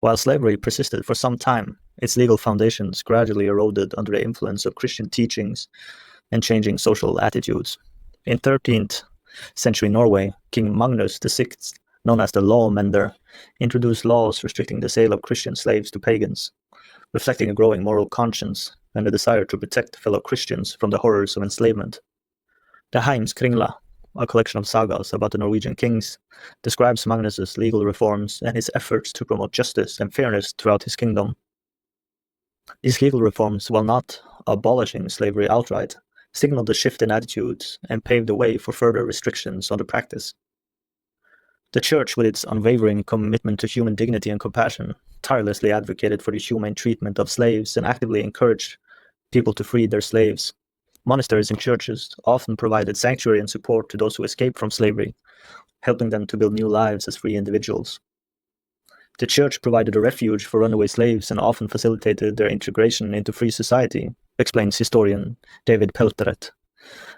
While slavery persisted for some time, its legal foundations gradually eroded under the influence of Christian teachings and changing social attitudes. In 13th century Norway, King Magnus VI, known as the Lawmender, introduced laws restricting the sale of Christian slaves to pagans, reflecting a growing moral conscience and a desire to protect fellow Christians from the horrors of enslavement. The Heimskringla, a collection of sagas about the Norwegian kings, describes Magnus's legal reforms and his efforts to promote justice and fairness throughout his kingdom. These legal reforms, while not abolishing slavery outright, signaled a shift in attitudes and paved the way for further restrictions on the practice. The Church, with its unwavering commitment to human dignity and compassion, tirelessly advocated for the humane treatment of slaves and actively encouraged people to free their slaves. Monasteries and churches often provided sanctuary and support to those who escaped from slavery, helping them to build new lives as free individuals. The Church provided a refuge for runaway slaves and often facilitated their integration into free society, explains historian David Pelteret.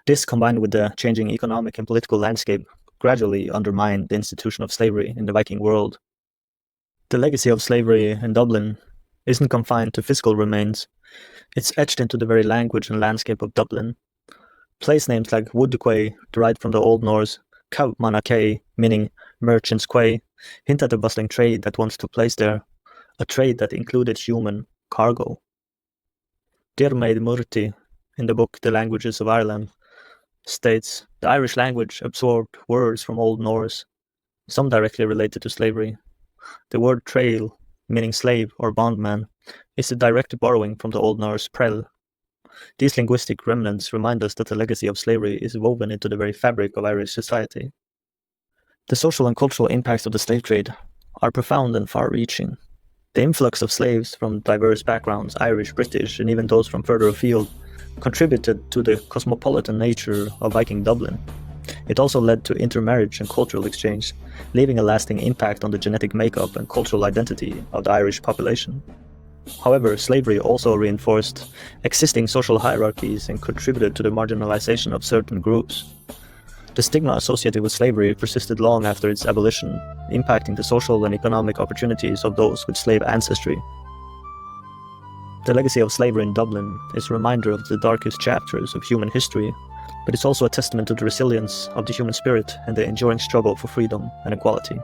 This, combined with the changing economic and political landscape, gradually undermined the institution of slavery in the Viking world. The legacy of slavery in Dublin isn't confined to physical remains. It's etched into the very language and landscape of Dublin. Place names like Woodquay, derived from the Old Norse Kaupmanakay, meaning merchant's quay, hint at the bustling trade that once took place there, a trade that included human cargo. Diarmaid Murty, in the book The Languages of Ireland, states, the Irish language absorbed words from Old Norse, some directly related to slavery. The word trail, meaning slave or bondman, is a direct borrowing from the Old Norse prel. These linguistic remnants remind us that the legacy of slavery is woven into the very fabric of Irish society. The social and cultural impacts of the slave trade are profound and far-reaching. The influx of slaves from diverse backgrounds, Irish, British, and even those from further afield, contributed to the cosmopolitan nature of Viking Dublin. It also led to intermarriage and cultural exchange, leaving a lasting impact on the genetic makeup and cultural identity of the Irish population. However, slavery also reinforced existing social hierarchies and contributed to the marginalization of certain groups. The stigma associated with slavery persisted long after its abolition, impacting the social and economic opportunities of those with slave ancestry. The legacy of slavery in Dublin is a reminder of the darkest chapters of human history, but it's also a testament to the resilience of the human spirit and the enduring struggle for freedom and equality.